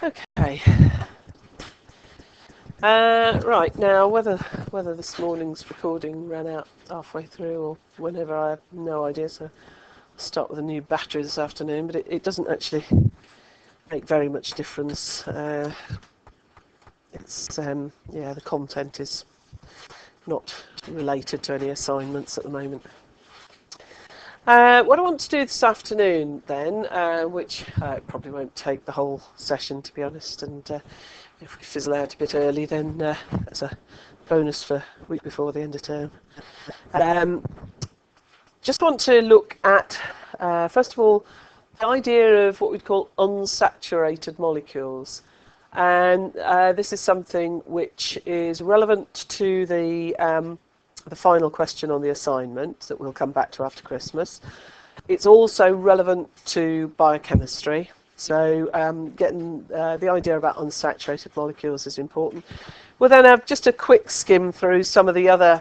Okay. Right, now whether this morning's recording ran out halfway through or whenever, I have no idea, so I'll start with a new battery this afternoon, but it doesn't actually make very much difference. The content is not related to any assignments at the moment. What I want to do this afternoon then, which probably won't take the whole session to be honest, and if we fizzle out a bit early then that's a bonus for a week before the end of term. Just want to look at, first of all, the idea of what we'd call unsaturated molecules. And this is something which is relevant to the final question on the assignment that we'll come back to after Christmas. It's also relevant to biochemistry. So getting the idea about unsaturated molecules is important. We'll then have just a quick skim through some of the other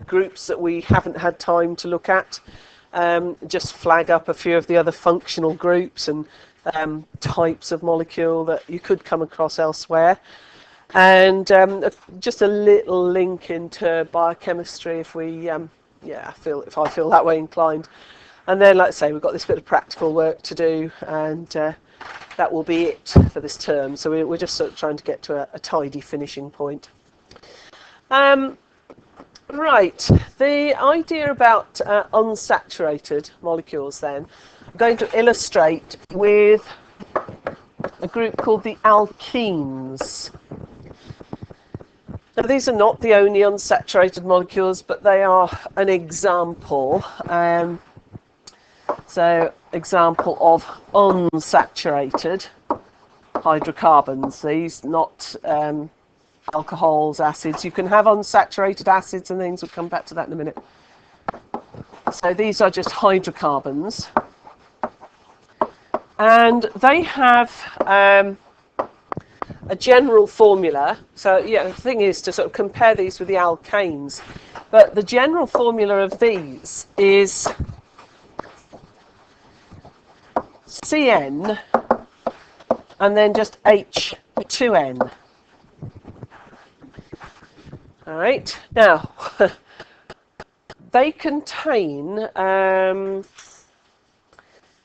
groups that we haven't had time to look at. Just flag up a few of the other functional groups and types of molecule that you could come across elsewhere. And just a little link into biochemistry if we, if I feel that way inclined. And then, like I say, we've got this bit of practical work to do, and that will be it for this term. So we're just sort of trying to get to a tidy finishing point. Right, the idea about unsaturated molecules then, I'm going to illustrate with a group called the alkenes. Now, these are not the only unsaturated molecules, but they are an example. So, example of unsaturated hydrocarbons. These, not alcohols, acids. You can have unsaturated acids and things. We'll come back to that in a minute. So these are just hydrocarbons. And they have a general formula. So the thing is to sort of compare these with the alkanes. But the general formula of these is CN and then just H2N. All right. Now, they contain, I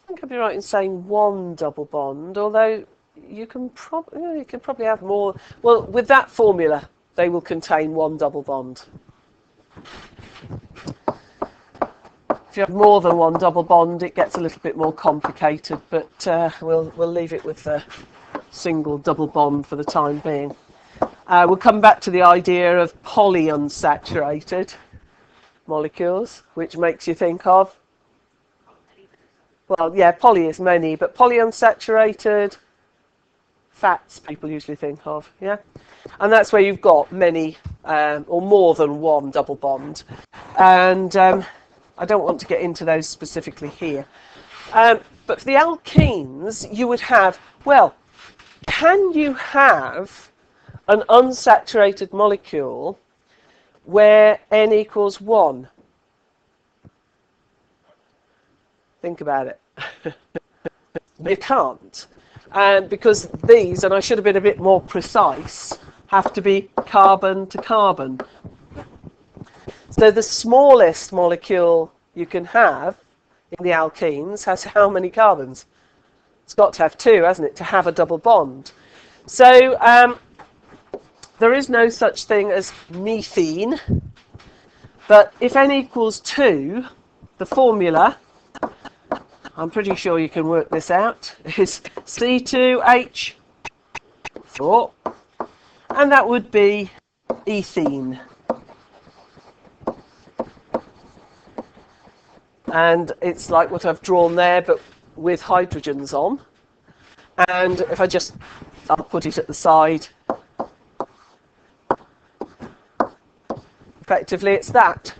think I'd be right in saying one double bond, although you can probably have more. Well, with that formula, they will contain one double bond. If you have more than one double bond, it gets a little bit more complicated, but we'll leave it with a single double bond for the time being. We'll come back to the idea of polyunsaturated molecules, which makes you think of, well, yeah, poly is many, but polyunsaturated fats people usually think of, yeah? And that's where you've got many or more than one double bond. And I don't want to get into those specifically here. But for the alkenes, you would have, well, can you have an unsaturated molecule where N equals 1? Think about it. You can't. Because these, and I should have been a bit more precise, have to be carbon to carbon. So the smallest molecule you can have in the alkenes has how many carbons? It's got to have 2, hasn't it, to have a double bond. So there is no such thing as methene, but if N equals 2, the formula, I'm pretty sure you can work this out, is C2H4, and that would be ethene. And it's like what I've drawn there, but with hydrogens on. And if I'll put it at the side. Effectively, it's that.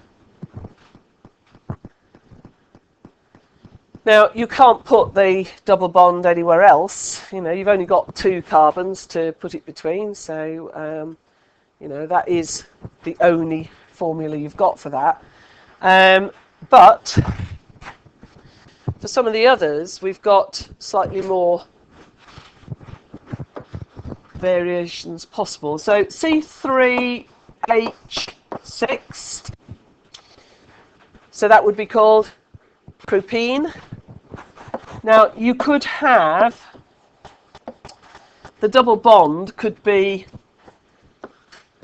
Now, you can't put the double bond anywhere else. You've only got 2 carbons to put it between. So, that is the only formula you've got for that. But for some of the others, we've got slightly more variations possible. So C3H6, so that would be called propene. Now you could have, the double bond could be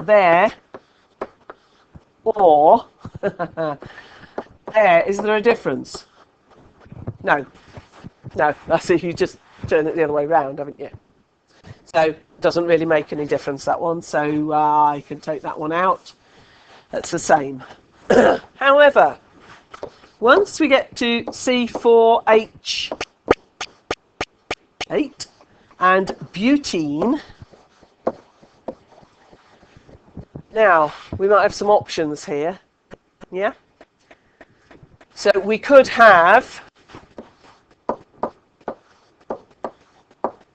there or there. Is there a difference? No. No, I see, you just turn it the other way round, haven't you? So it doesn't really make any difference, that one, so I can take that one out. That's the same. However, once we get to C4H8 and butene, now we might have some options here. Yeah? So we could have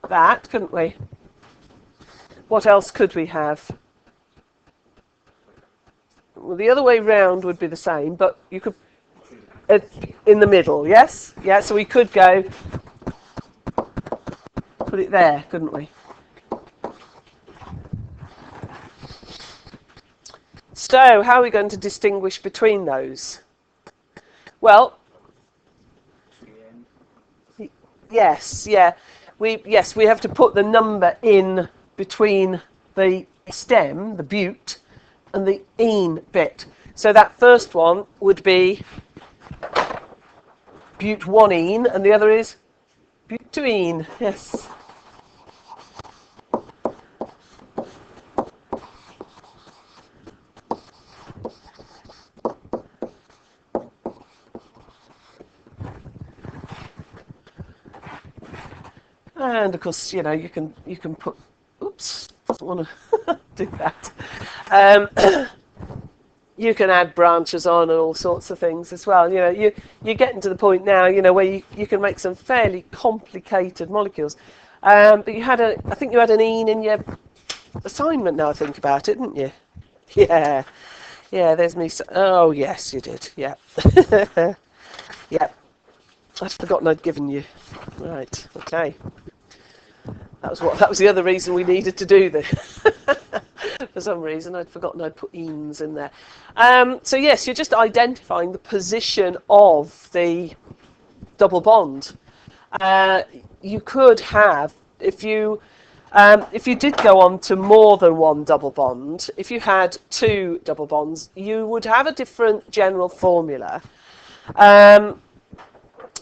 that, couldn't we? What else could we have? Well, the other way round would be the same, but you could in the middle, yes? Yeah, so we could go put it there, couldn't we? So how are we going to distinguish between those? Well, yes, yeah. We have to put the number in between the stem, the but, and the ene bit. So that first one would be but1ene, and the other is but2ene. Yes. And of course, you know, you can put. Oops, doesn't want to do that. You can add branches on and all sorts of things as well. You know, you're getting to the point now, you know, where you can make some fairly complicated molecules. But you had I think you had an ene in your assignment. Now I think about it, didn't you? Yeah, yeah. There's me. Oh yes, you did. Yeah, yeah. I'd forgotten I'd given you. Right. Okay. That was the other reason we needed to do this. For some reason, I'd forgotten I'd put enes in there. So yes, you're just identifying the position of the double bond. You could have, if you did go on to more than one double bond, if you had two double bonds, you would have a different general formula.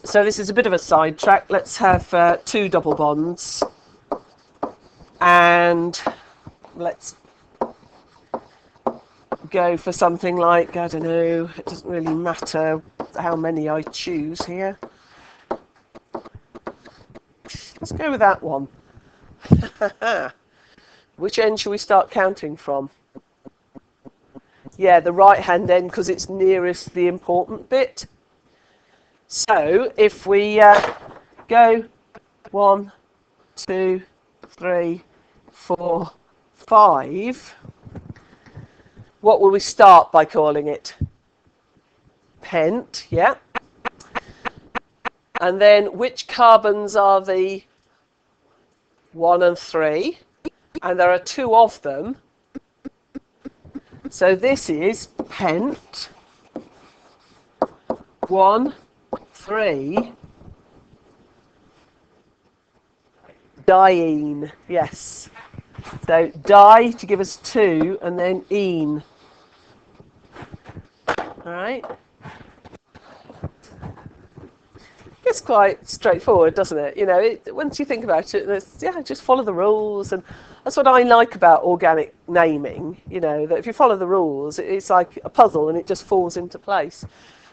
So this is a bit of a sidetrack. Let's have two double bonds. And let's go for something like, I don't know, it doesn't really matter how many I choose here. Let's go with that one. Which end shall we start counting from? Yeah, the right hand end, because it's nearest the important bit. So if we go 1, 2, 3, 4, 5, what will we start by calling it? Pent, yeah. And then which carbons are the 1 and 3? And there are 2 of them. So this is pent 1, 3, diene, yes. So di to give us 2, and then ene. All right. It's quite straightforward, doesn't it? You know, once you think about it, just follow the rules, and that's what I like about organic naming. You know, that if you follow the rules, it's like a puzzle, and it just falls into place.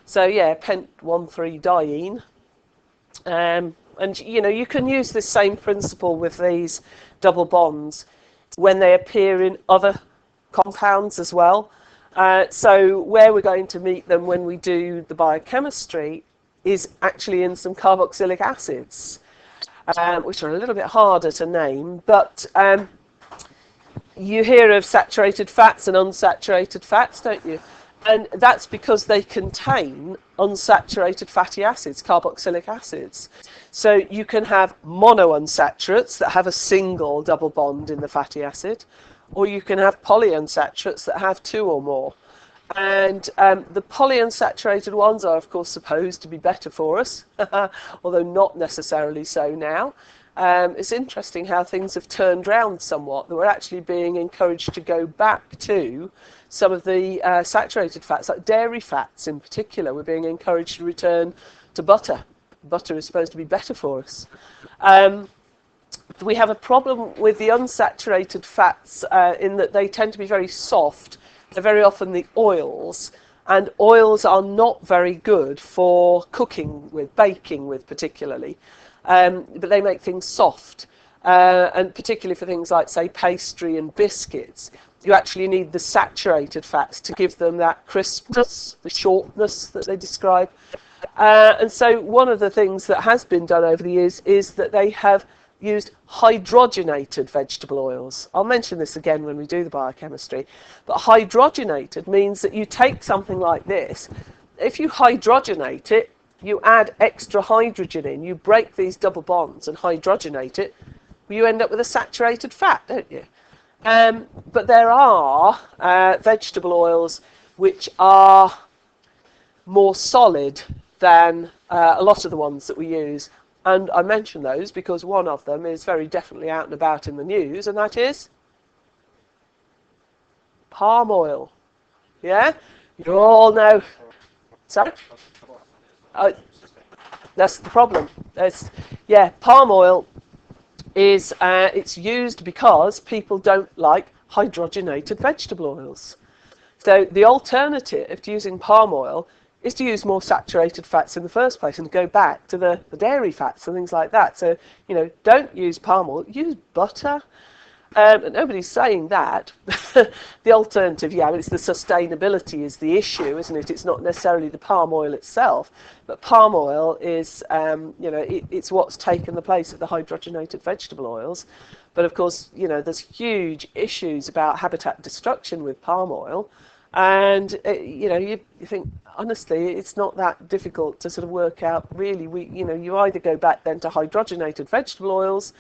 So yeah, pent 1, 3, diene. And you know, you can use this same principle with these double bonds when they appear in other compounds as well. So where we're going to meet them when we do the biochemistry is actually in some carboxylic acids, which are a little bit harder to name, but you hear of saturated fats and unsaturated fats, don't you? And that's because they contain unsaturated fatty acids, carboxylic acids. So you can have monounsaturates that have a single double bond in the fatty acid, or you can have polyunsaturates that have two or more. And the polyunsaturated ones are, of course, supposed to be better for us, although not necessarily so now. It's interesting how things have turned round somewhat, that we're actually being encouraged to go back to some of the saturated fats, like dairy fats in particular. We're being encouraged to return to butter. Butter is supposed to be better for us. We have a problem with the unsaturated fats in that they tend to be very soft. They're very often the oils, and oils are not very good for cooking with, baking with particularly, but they make things soft, and particularly for things like, say, pastry and biscuits, you actually need the saturated fats to give them that crispness, the shortness that they describe. And so one of the things that has been done over the years is that they have used hydrogenated vegetable oils. I'll mention this again when we do the biochemistry, but hydrogenated means that you take something like this, if you hydrogenate it, you add extra hydrogen in, you break these double bonds and hydrogenate it, you end up with a saturated fat, don't you? But there are vegetable oils which are more solid than a lot of the ones that we use. And I mention those because one of them is very definitely out and about in the news, and that is palm oil. Yeah? You all know. Sorry? That's the problem. Palm oil is it's used because people don't like hydrogenated vegetable oils. So the alternative to using palm oil is to use more saturated fats in the first place and go back to the dairy fats and things like that. So, don't use palm oil, use butter. Nobody's saying that. The alternative, it's the sustainability is the issue, isn't it? It's not necessarily the palm oil itself, but palm oil is, it's what's taken the place of the hydrogenated vegetable oils. But of course, there's huge issues about habitat destruction with palm oil. And you think honestly, it's not that difficult to sort of work out. Really, you either go back then to hydrogenated vegetable oils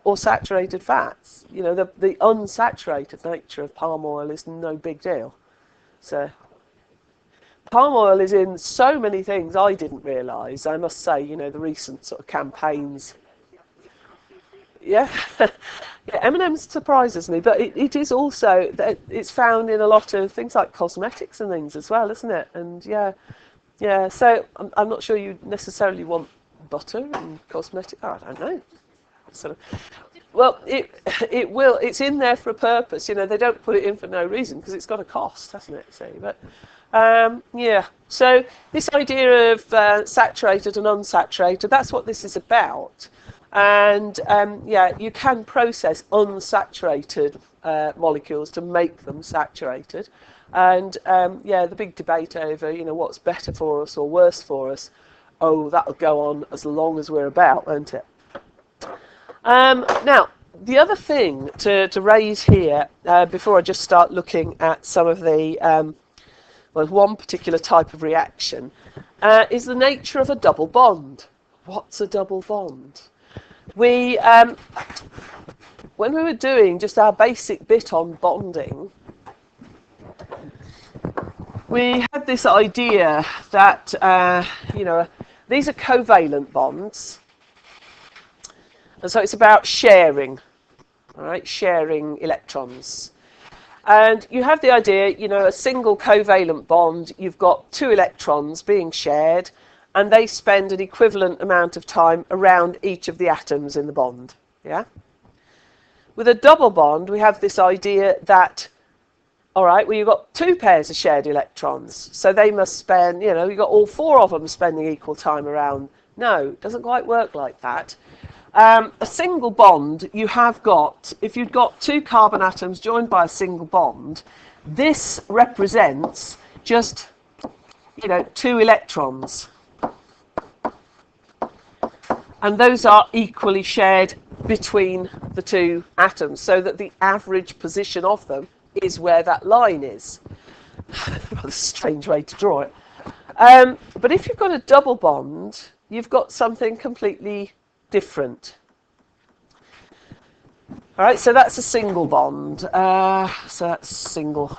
or saturated fats. The unsaturated nature of palm oil is no big deal. So palm oil is in so many things I didn't realise. I must say, the recent sort of campaigns. Yeah, M&M's surprises me, but it is also, it's found in a lot of things like cosmetics and things as well, isn't it? And so I'm not sure you necessarily want butter in cosmetics. I don't know. Well, it's in there for a purpose. They don't put it in for no reason because it's got a cost, hasn't it? See, but so this idea of saturated and unsaturated, that's what this is about. And you can process unsaturated molecules to make them saturated. And the big debate over what's better for us or worse for us, that'll go on as long as we're about, won't it? Now, the other thing to raise here before I just start looking at some of the one particular type of reaction is the nature of a double bond. What's a double bond? We, when we were doing just our basic bit on bonding, we had this idea that, these are covalent bonds. And so it's about sharing, all right, sharing electrons. And you have the idea, a single covalent bond, you've got two electrons being shared, and they spend an equivalent amount of time around each of the atoms in the bond. Yeah. With a double bond, we have this idea that, all right, well, you've got two pairs of shared electrons, so they must spend, you've got all four of them spending equal time around. No, it doesn't quite work like that. A single bond, you have got, if you've got two carbon atoms joined by a single bond, this represents just, two electrons. And those are equally shared between the two atoms, so that the average position of them is where that line is. Rather strange way to draw it. But if you've got a double bond, you've got something completely different. All right, so that's a single bond. So that's single.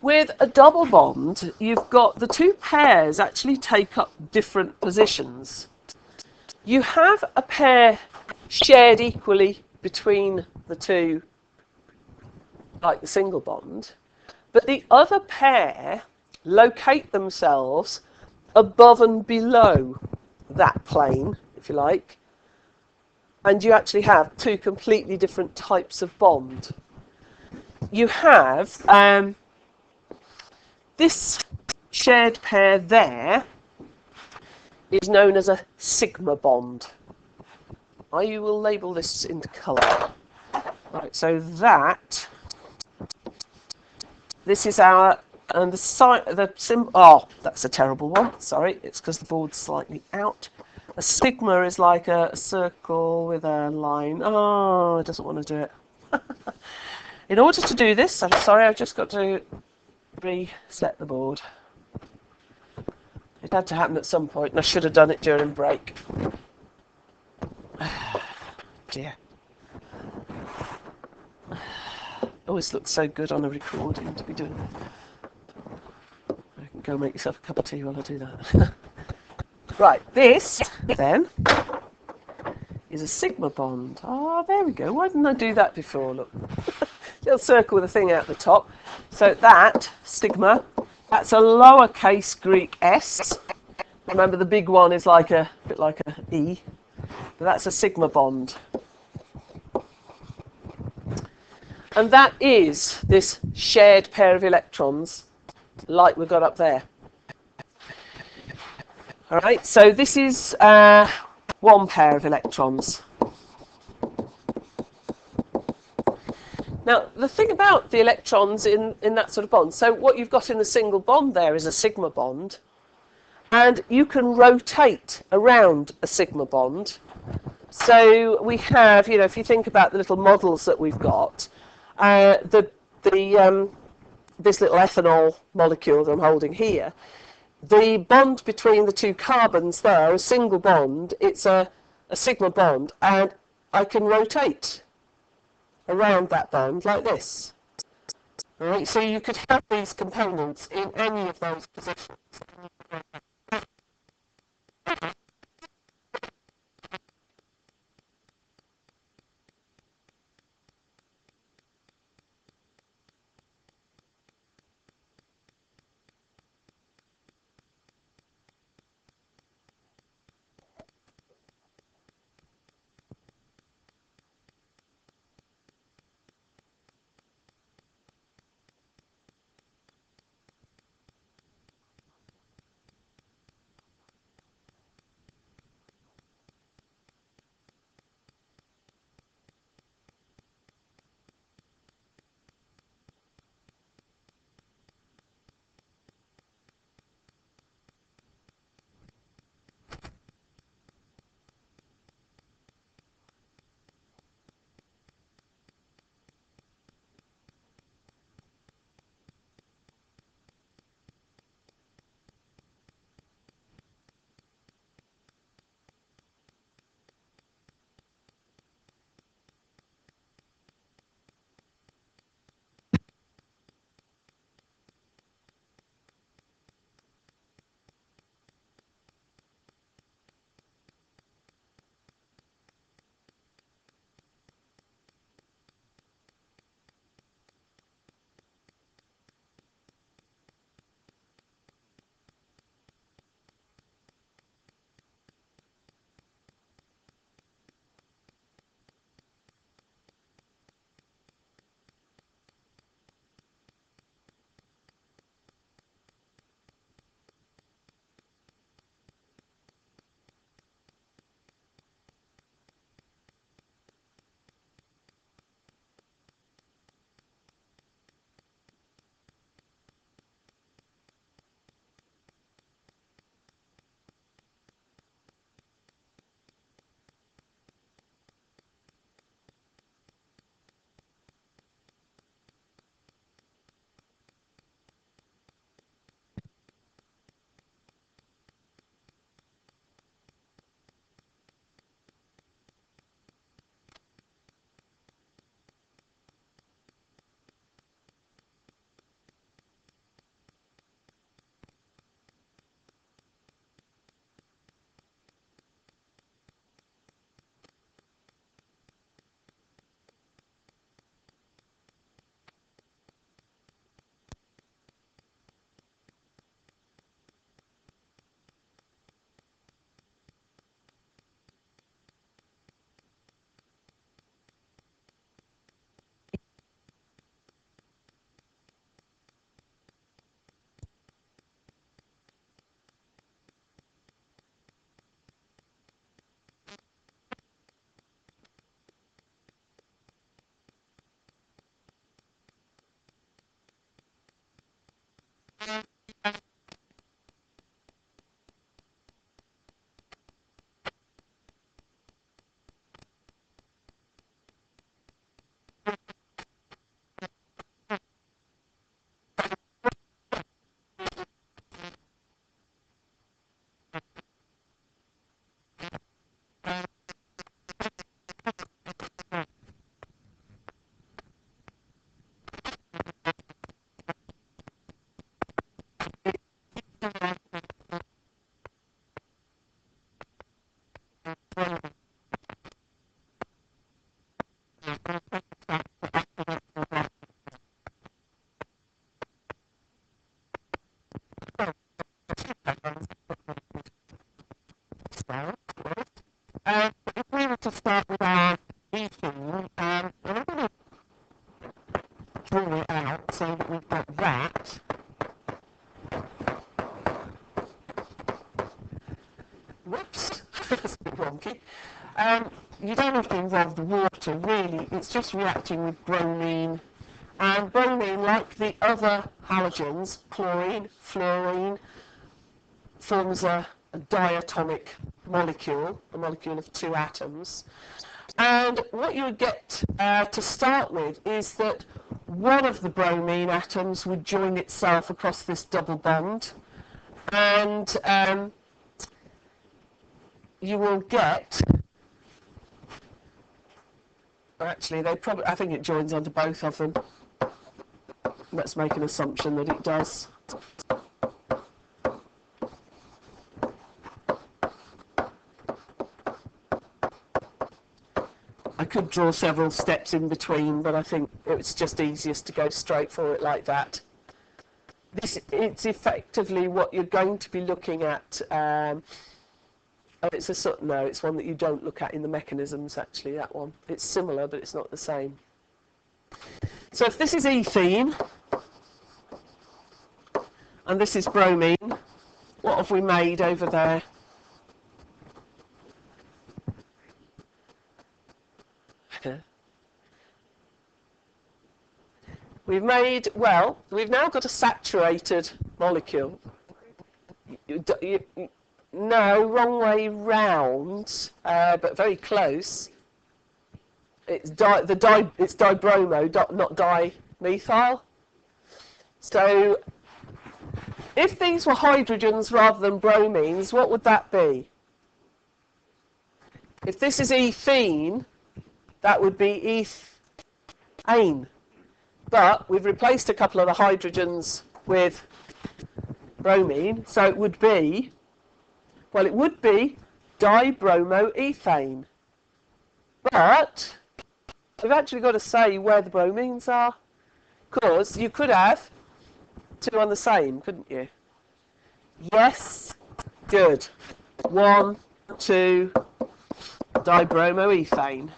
With a double bond, you've got the two pairs actually take up different positions. You have a pair shared equally between the two, like the single bond, but the other pair locate themselves above and below that plane, if you like, and you actually have two completely different types of bond. You have this shared pair there is known as a sigma bond. I will label this into colour. Right, so this is our, and that's a terrible one, sorry, it's because the board's slightly out. A sigma is like a circle with a line. Oh, it doesn't want to do it. In order to do this, I'm sorry, I've just got to reset the board. It had to happen at some point, and I should have done it during break. Dear. Always looks so good on a recording to be doing it. I can go make yourself a cup of tea while I do that. Right, this then is a sigma bond. Ah, there we go. Why didn't I do that before? Look, little circle with a thing out the top. So that sigma, that's a lowercase Greek s. Remember, the big one is like a bit like a e, but that's a sigma bond. And that is this shared pair of electrons, like we've got up there. All right, so this is one pair of electrons. Now, the thing about the electrons in that sort of bond, so what you've got in the single bond there is a sigma bond, and you can rotate around a sigma bond. So we have, you know, if you think about the little models that we've got, this little ethanol molecule that I'm holding here, the bond between the two carbons there, a single bond, it's a sigma bond, and I can rotate around that bond like this. All right, so you could have these components in any of those positions. If we were to start with our ethene, I'm going to draw it out so that we've got that. Whoops, that's a bit wonky. You don't have to involve the water, really. It's just reacting with bromine. And bromine, like the other halogens, chlorine, fluorine, forms a diatomic molecule, a molecule of 2 atoms. And what you would get to start with is that one of the bromine atoms would join itself across this double bond, and you will get, actually I think it joins onto both of them. Let's make an assumption that it does. I could draw several steps in between, but I think it's just easiest to go straight for it like that. It's effectively what you're going to be looking at. It's one that you don't look at in the mechanisms, actually, that one. It's similar, but it's not the same. So if this is ethene, and this is bromine, what have we made over there? We've now got a saturated molecule. No, wrong way round, but very close. It's dibromo, not dimethyl. So if these were hydrogens rather than bromines, what would that be? If this is ethene, that would be ethane. But we've replaced a couple of the hydrogens with bromine, so it would be, dibromoethane. But we've actually got to say where the bromines are, because you could have 2 on the same, couldn't you? Yes, good. 1, 2, dibromoethane.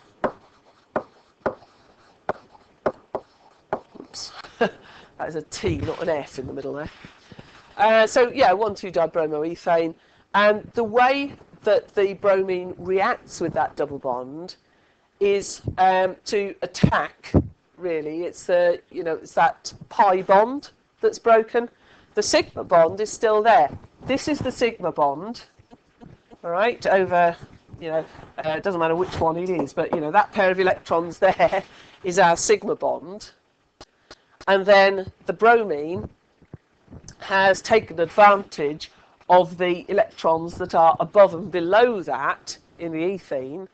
Oops, that is a T, not an F in the middle there. So yeah, 1, 2 dibromoethane, and the way that the bromine reacts with that double bond is to attack. Really, it's that pi bond that's broken. The sigma bond is still there. This is the sigma bond, all right, over, it doesn't matter which one it is, but, that pair of electrons there is our sigma bond. And then the bromine has taken advantage of the electrons that are above and below that in the ethene,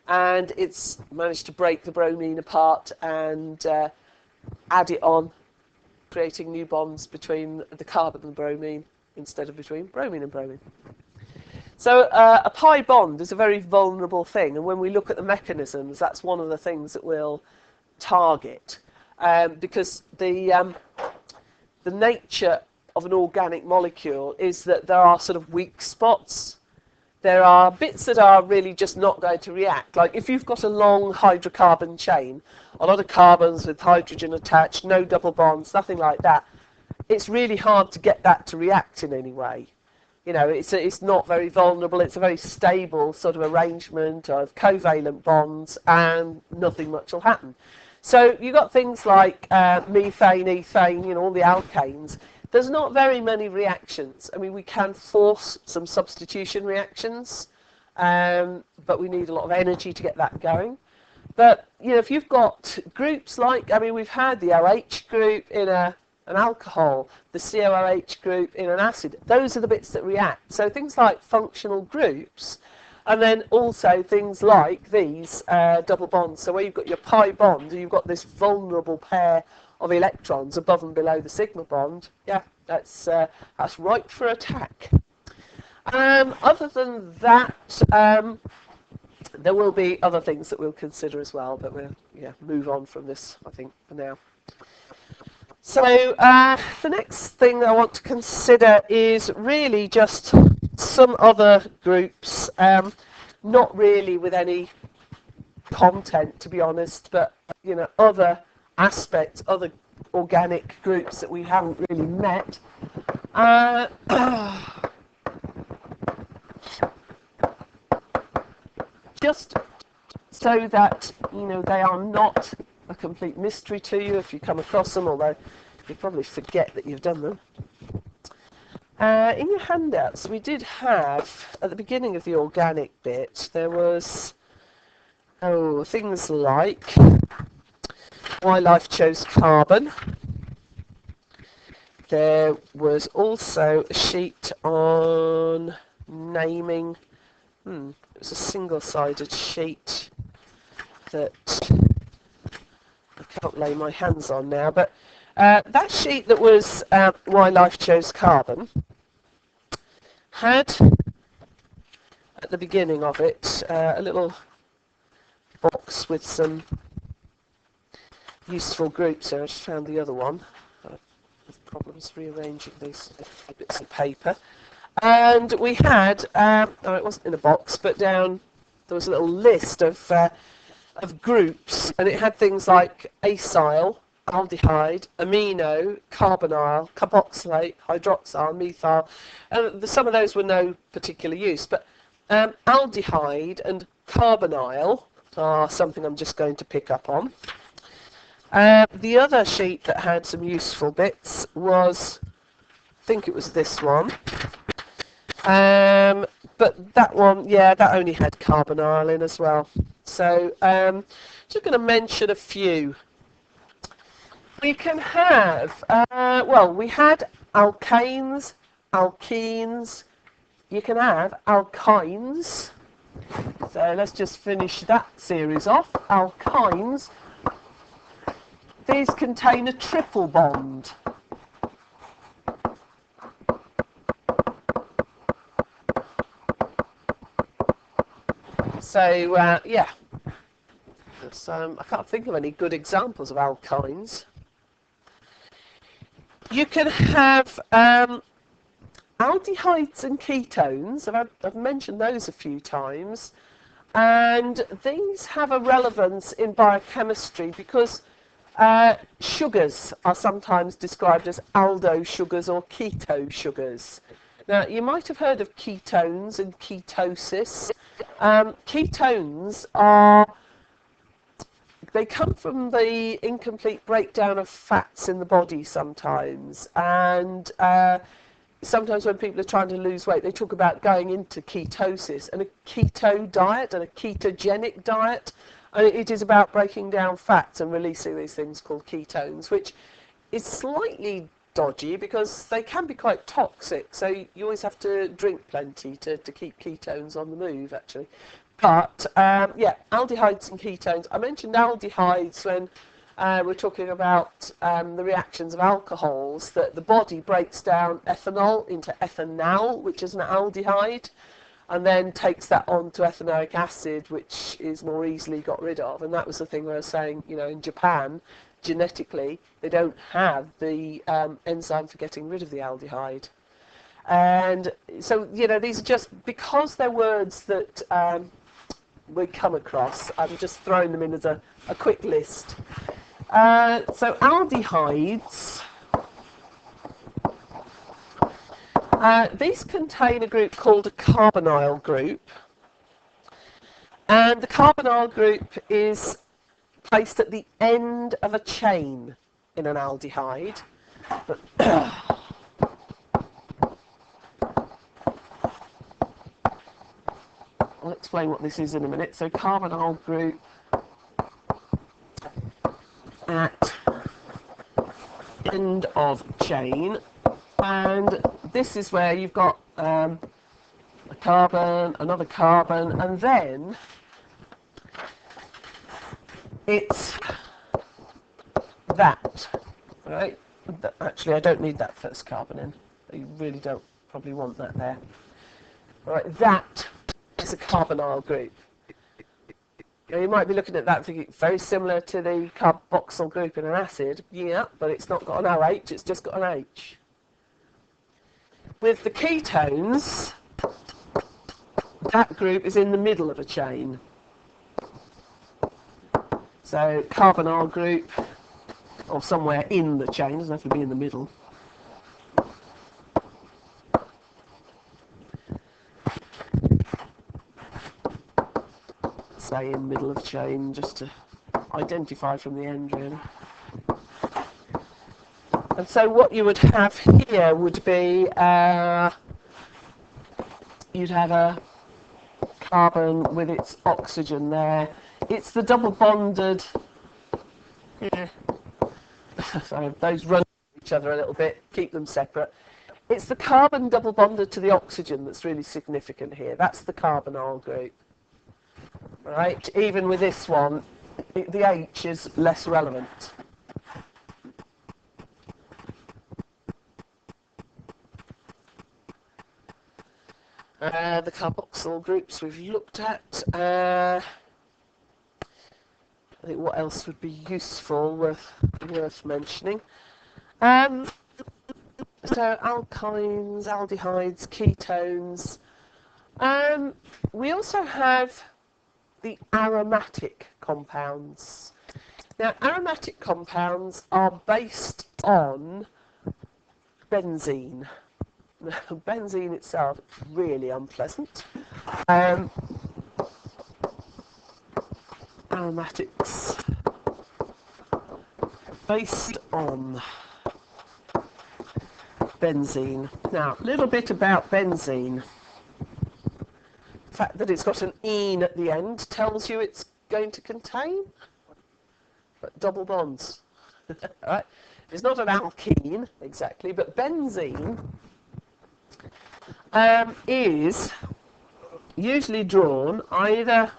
and it's managed to break the bromine apart and add it on, creating new bonds between the carbon and bromine instead of between bromine and bromine. So a pi bond is a very vulnerable thing, and when we look at the mechanisms, that's one of the things that we'll target, because the nature of an organic molecule is that there are sort of weak spots. There are bits that are really just not going to react. Like if you've got a long hydrocarbon chain, a lot of carbons with hydrogen attached, no double bonds, nothing like that, it's really hard to get that to react in any way. It's not very vulnerable. It's a very stable sort of arrangement of covalent bonds, and nothing much will happen. So you've got things like methane, ethane, all the alkanes. There's not very many reactions. I mean, we can force some substitution reactions, but we need a lot of energy to get that going. But, if you've got groups like, we've had the OH group in an alcohol, the COOH group in an acid. Those are the bits that react. So things like functional groups, and then also things like these double bonds. So where you've got your pi bond, you've got this vulnerable pair of electrons above and below the sigma bond. Yeah, that's ripe for attack. Other than that, there will be other things that we'll consider as well, but we'll move on from this, I think, for now. So the next thing I want to consider is really just some other groups, not really with any content, to be honest, but other aspects, other organic groups that we haven't really met. Just so that they are not a complete mystery to you if you come across them, although you probably forget that you've done them. In your handouts, we did have, at the beginning of the organic bit, there was things like why life chose carbon. There was also a sheet on naming. It was a single-sided sheet that I can't lay my hands on now, but that sheet that was why life chose carbon had at the beginning of it a little box with some useful groups. So I just found the other one. With problems rearranging these bits of paper. And we had, it wasn't in a box, but down there was a little list of groups, and it had things like acyl, aldehyde, amino, carbonyl, carboxylate, hydroxyl, methyl, and some of those were no particular use, but aldehyde and carbonyl are something I'm just going to pick up on. The other sheet that had some useful bits was, I think it was this one, but that one, that only had carbonyl in as well. So just going to mention a few. We can have, we had alkanes, alkenes, you can have alkynes. So let's just finish that series off. Alkynes. These contain a triple bond. So, I can't think of any good examples of alkynes. You can have aldehydes and ketones. I've mentioned those a few times. And these have a relevance in biochemistry because sugars are sometimes described as aldo sugars or keto sugars. Now, you might have heard of ketones and ketosis. Ketones they come from the incomplete breakdown of fats in the body sometimes, and sometimes when people are trying to lose weight, they talk about going into ketosis, and a keto diet and a ketogenic diet, and it is about breaking down fats and releasing these things called ketones, which is slightly dodgy because they can be quite toxic, so you always have to drink plenty to keep ketones on the move, actually. But aldehydes and ketones. I mentioned aldehydes when we're talking about the reactions of alcohols, that the body breaks down ethanol into ethanal, which is an aldehyde, and then takes that on to ethanoic acid, which is more easily got rid of. And that was the thing where I was saying, in Japan, genetically, they don't have the enzyme for getting rid of the aldehyde. And so, these are just, because they're words that we come across, I'm just throwing them in as a quick list. So aldehydes, these contain a group called a carbonyl group. And the carbonyl group is placed at the end of a chain in an aldehyde. But I'll explain what this is in a minute. So carbonyl group at end of chain, and this is where you've got a carbon, another carbon, and then it's that, right? Actually, I don't need that first carbon in. You really don't probably want that there. Right, that is a carbonyl group. You might be looking at that thinking very similar to the carboxyl group in an acid. Yeah, but it's not got an OH, it's just got an H. With the ketones, that group is in the middle of a chain. So carbonyl group, or somewhere in the chain, doesn't have to be in the middle. Say in middle of chain, just to identify from the end, really. And so what you would have here would be, you'd have a carbon with its oxygen there. It's the double bonded, sorry, those run each other a little bit, keep them separate. It's the carbon double bonded to the oxygen that's really significant here. That's the carbonyl group. Right, even with this one, the H is less relevant. The carboxyl groups we've looked at. I think what else would be useful, worth mentioning. So alkynes, aldehydes, ketones. We also have the aromatic compounds. Now, aromatic compounds are based on benzene. Benzene itself is really unpleasant. Aromatics based on benzene. Now, a little bit about benzene. The fact that it's got an ene at the end tells you it's going to contain double bonds. Right? It's not an alkene exactly, but benzene is usually drawn either,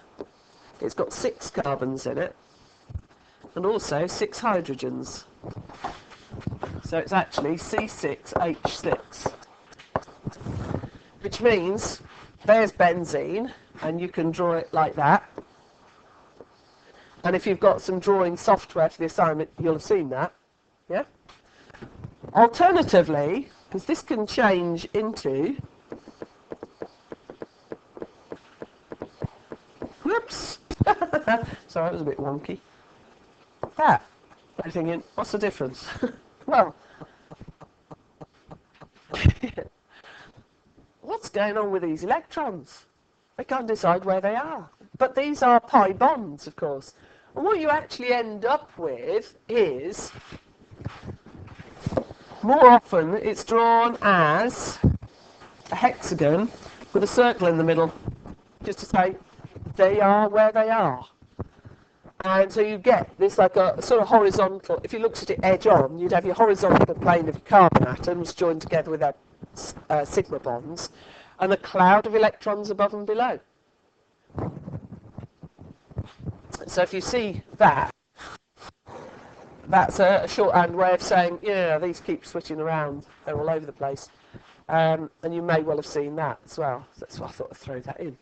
it's got 6 carbons in it and also 6 hydrogens. So it's actually C6H6, which means there's benzene, and you can draw it like that. And if you've got some drawing software for the assignment, you'll have seen that. Yeah? Alternatively, because this can change into, whoops, sorry, that was a bit wonky. That, I'm thinking, what's the difference? Well, what's going on with these electrons? They can't decide where they are. But these are pi bonds, of course. And what you actually end up with is, more often, it's drawn as a hexagon with a circle in the middle, just to say they are where they are. And so you get this like a sort of horizontal, if you looked at it edge on, you'd have your horizontal plane of your carbon atoms joined together with their sigma bonds, and a cloud of electrons above and below. So if you see that, that's a shorthand way of saying, yeah, these keep switching around, they're all over the place. And you may well have seen that as well. So that's why I thought I'd throw that in.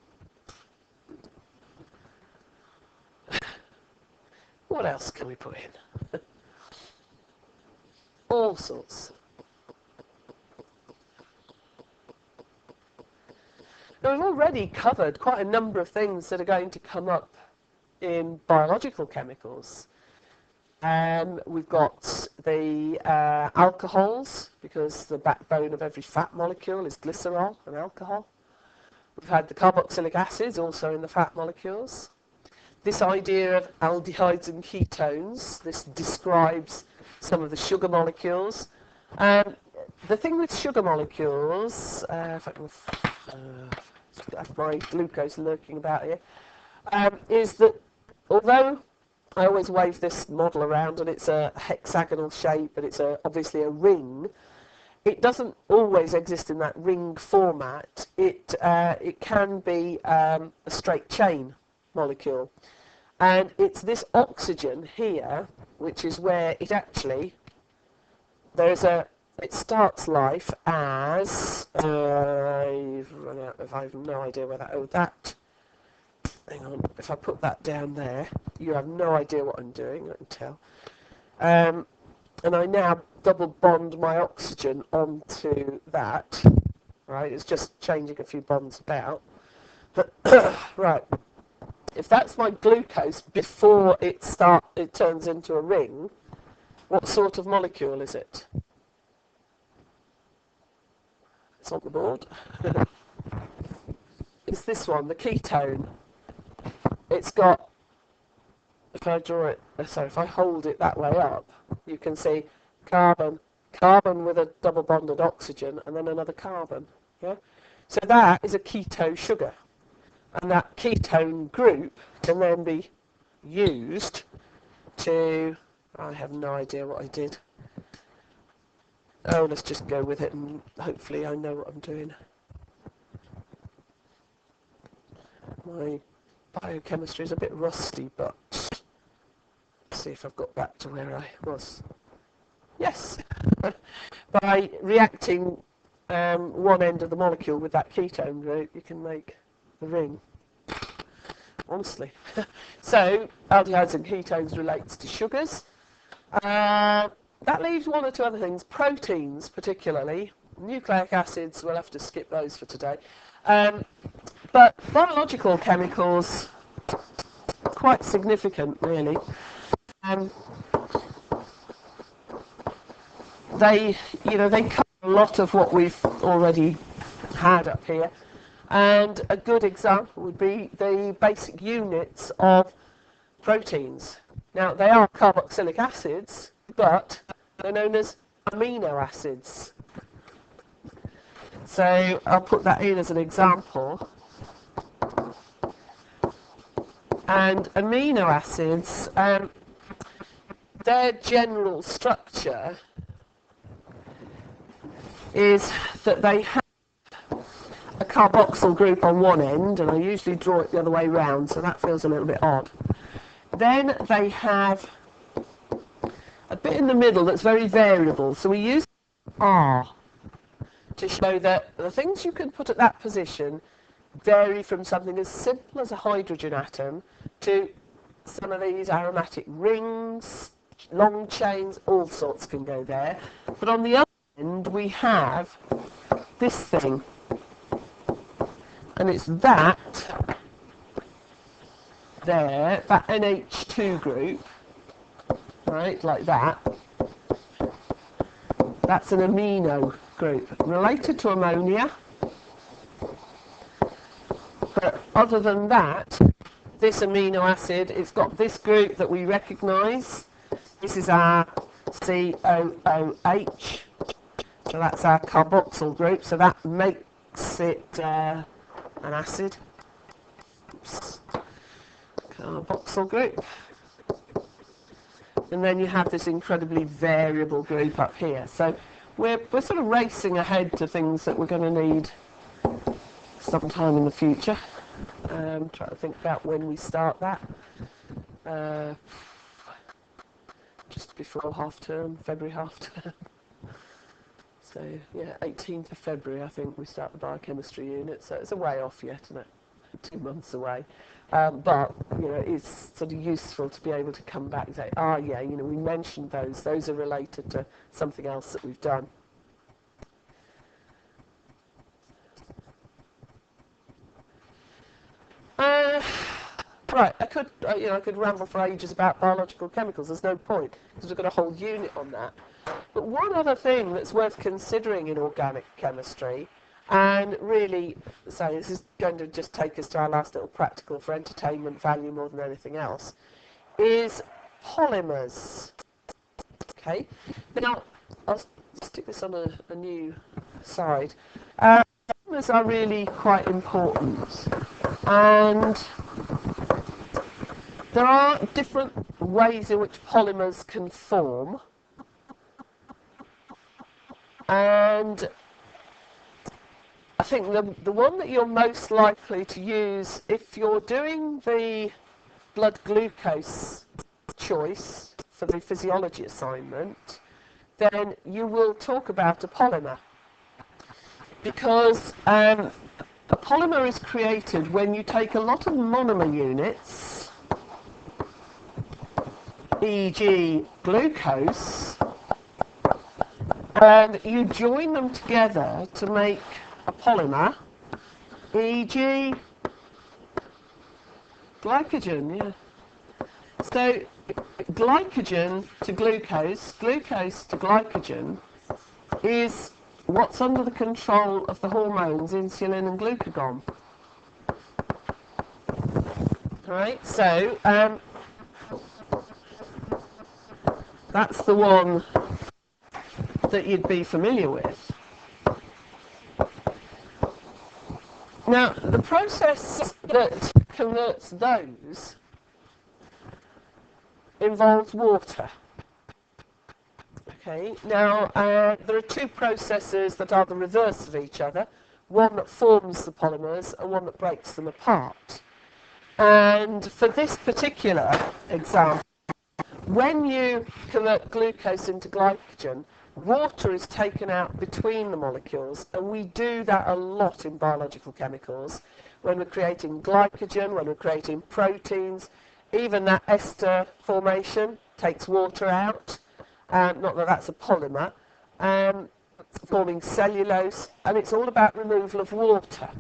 What else can we put in? All sorts. Now, we've already covered quite a number of things that are going to come up in biological chemicals. We've got the alcohols, because the backbone of every fat molecule is glycerol and alcohol. We've had the carboxylic acids, also in the fat molecules. This idea of aldehydes and ketones, this describes some of the sugar molecules. The thing with sugar molecules, if I can have my glucose lurking about here, is that although I always wave this model around and it's a hexagonal shape and it's obviously a ring, it doesn't always exist in that ring format. It can be a straight chain molecule. And it's this oxygen here, which is where it actually, there's a it starts life as I've run out of, I have no idea where that, oh that, hang on, if I put that down there, you have no idea what I'm doing, I can tell. And I now double bond my oxygen onto that, right, it's just changing a few bonds about. But right, if that's my glucose before it turns into a ring, what sort of molecule is it? It's on the board. It's this one, the ketone. It's got, if I draw it, sorry, if I hold it that way up, you can see carbon, carbon with a double bonded oxygen, and then another carbon. Yeah. So that is a keto sugar, and that ketone group can then be used to, I have no idea what I did. Oh, let's just go with it, and hopefully I know what I'm doing. My biochemistry is a bit rusty, but let's see if I've got back to where I was. Yes, by reacting one end of the molecule with that ketone group, you can make the ring. Honestly. So, aldehydes and ketones relates to sugars. That leaves one or two other things. Proteins, particularly. Nucleic acids, we'll have to skip those for today. But biological chemicals, quite significant, really. They cover a lot of what we've already had up here. And a good example would be the basic units of proteins. Now, they are carboxylic acids, but they're known as amino acids. So I'll put that in as an example. And amino acids, their general structure is that they have a carboxyl group on one end, and I usually draw it the other way round, so that feels a little bit odd. Then they have a bit in the middle that's very variable, so we use R to show that the things you can put at that position vary from something as simple as a hydrogen atom to some of these aromatic rings, long chains, all sorts can go there. But on the other end we have this thing, and it's that there, that NH2 group, right, like that. That's an amino group related to ammonia. But other than that, this amino acid, it's got this group that we recognise. This is our COOH. So that's our carboxyl group. So that makes it an acid. Oops. Carboxyl group. And then you have this incredibly variable group up here. So we're sort of racing ahead to things that we're going to need sometime in the future. Trying to think about when we start that. Just before half term, February half term. So yeah, 18th of February I think we start the biochemistry unit. So it's a way off yet, isn't it? 2 months away. But you know, it's sort of useful to be able to come back and say, oh yeah, you know, we mentioned those. Those are related to something else that we've done. Right, I could ramble for ages about biological chemicals. There's no point because we've got a whole unit on that. But one other thing that's worth considering in organic chemistry, and really, so this is going to just take us to our last little practical for entertainment value more than anything else, is polymers. Okay, now I'll stick this on a new side. Polymers are really quite important, and there are different ways in which polymers can form, and I think the one that you're most likely to use if you're doing the blood glucose choice for the physiology assignment, then you will talk about a polymer. Because a polymer is created when you take a lot of monomer units, e.g. glucose, and you join them together to make a polymer, e.g. glycogen, yeah. So glycogen to glucose, glucose to glycogen is what's under the control of the hormones insulin and glucagon. Right, so that's the one that you'd be familiar with. Now, the process that converts those involves water. Okay, now there are two processes that are the reverse of each other, one that forms the polymers and one that breaks them apart. And for this particular example, when you convert glucose into glycogen, water is taken out between the molecules, and we do that a lot in biological chemicals. When we're creating glycogen, when we're creating proteins, even that ester formation takes water out. Not that that's a polymer, forming cellulose, and it's all about removal of water.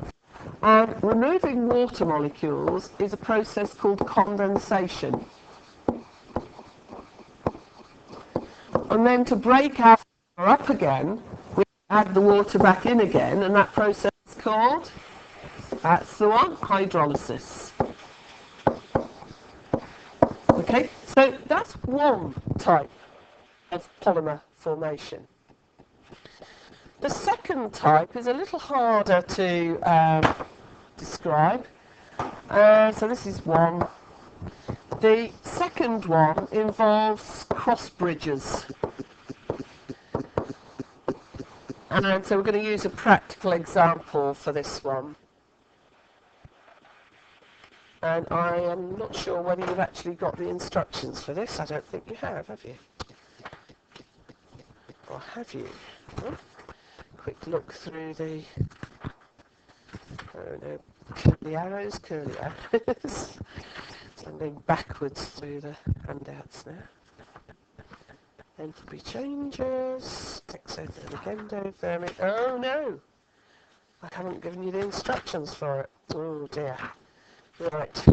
And removing water molecules is a process called condensation. And then to break our water up again, we add the water back in again, and that process is called, that's the one, hydrolysis. Okay, so that's one type of polymer formation. The second type is a little harder to describe. So this is one. The second one involves cross bridges. And so we're going to use a practical example for this one. And I am not sure whether you've actually got the instructions for this. I don't think you have you? Or have you? Oh, quick look through the... Oh no, curly arrows. So I'm going backwards through the handouts now. Entropy changes. Exothermic. Oh no! I haven't given you the instructions for it. Oh dear. Right.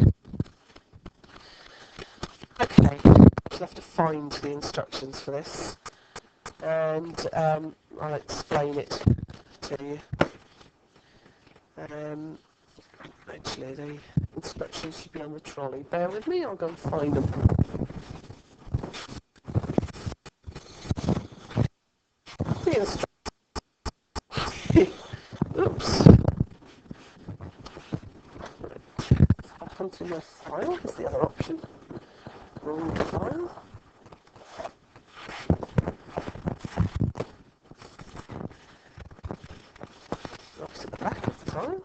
Okay. I'll have to find the instructions for this. And I'll explain it to you. Actually, the instructions should be on the trolley. Bear with me, I'll go and find them. The instructions. Oops. Right. Hunting my file is the other option. Wrong file. Drops at the back of the file.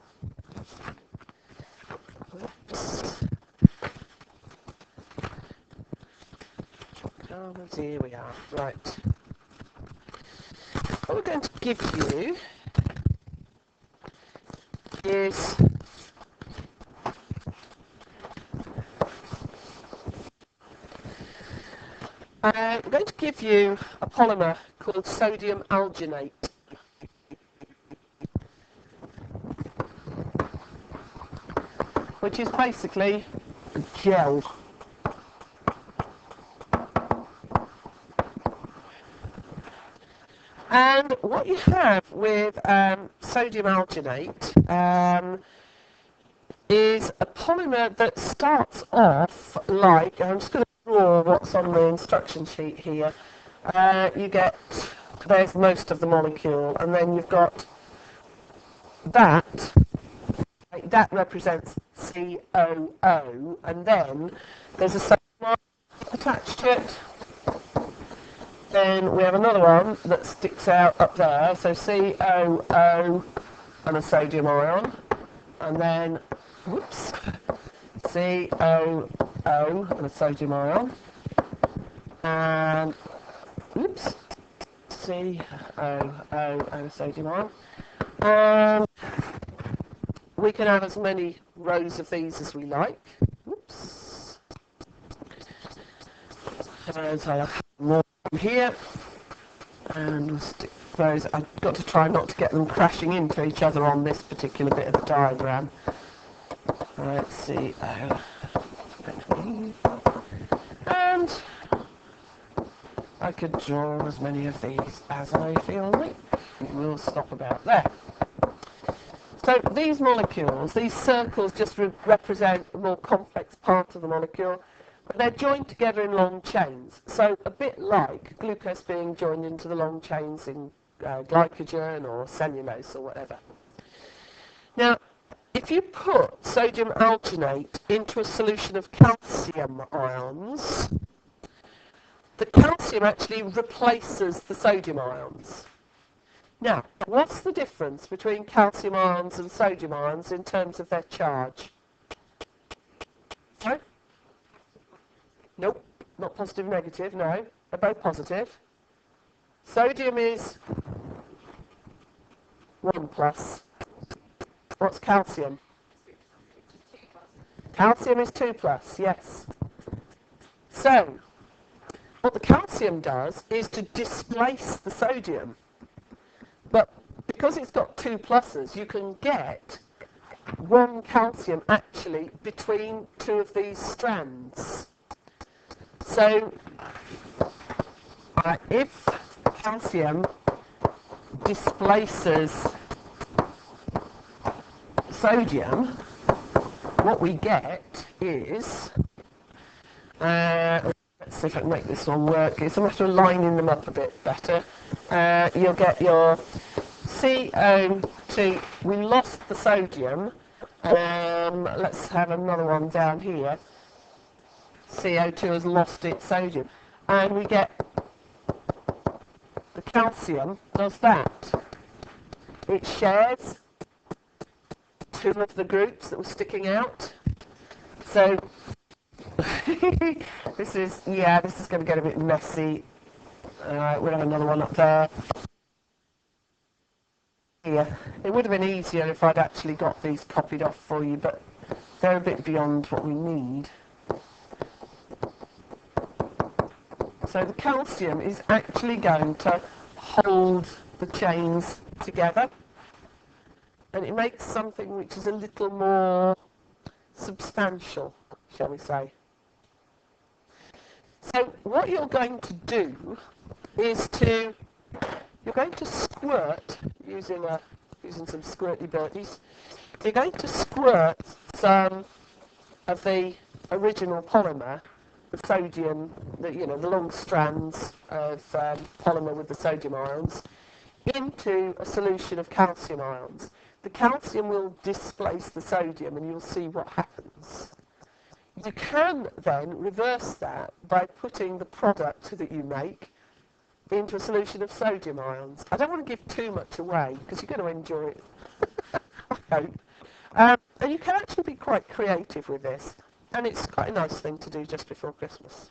Here we are. Right. What we're going to give you is we're going to give you a polymer called sodium alginate. Which is basically a gel. And what you have with sodium alginate is a polymer that starts off like, I'm just going to draw what's on the instruction sheet here. You get, there's most of the molecule, and then you've got that represents COO, and then there's a sodium ion attached to it. Then we have another one that sticks out up there, so COO and a sodium ion, and then, whoops, COO and a sodium ion, and, oops, COO and a sodium ion. And we can have as many rows of these as we like. Oops. And so I'll have more here. And we'll stick those. I've got to try not to get them crashing into each other on this particular bit of the diagram. Let's see. And I could draw as many of these as I feel like. We'll stop about there. So these molecules, these circles just represent a more complex part of the molecule. They're joined together in long chains. So a bit like glucose being joined into the long chains in glycogen or cellulose or whatever. Now, if you put sodium alginate into a solution of calcium ions, the calcium actually replaces the sodium ions. Now, what's the difference between calcium ions and sodium ions in terms of their charge? No? Nope, not positive, negative, no. They're both positive. Sodium is 1 plus. What's calcium? Calcium is 2 plus, yes. So, what the calcium does is to displace the sodium. But because it's got 2 pluses, you can get 1 calcium actually between 2 of these strands. So, if calcium displaces sodium, what we get is, let's see if I can make this one work. It's a matter of lining them up a bit better. You'll get your CO2. We lost the sodium. Let's have another one down here. CO2 has lost its sodium. And we get the calcium does that. It shares 2 of the groups that were sticking out. So this is going to get a bit messy. We'll have another one up there. Here. It would have been easier if I'd actually got these copied off for you, but they're a bit beyond what we need. So the calcium is actually going to hold the chains together, and it makes something which is a little more substantial, shall we say. So what you're going to do is you're going to squirt using some squirty birdies. You're going to squirt some of the original polymer, the sodium, the long strands of polymer with the sodium ions, into a solution of calcium ions. The calcium will displace the sodium, and you'll see what happens. You can then reverse that by putting the product that you make into a solution of sodium ions. I don't want to give too much away because you're going to enjoy it, I hope. And you can actually be quite creative with this, and it's quite a nice thing to do just before Christmas.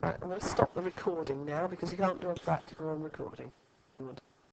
Right, I'm going to stop the recording now because you can't do a practical on recording.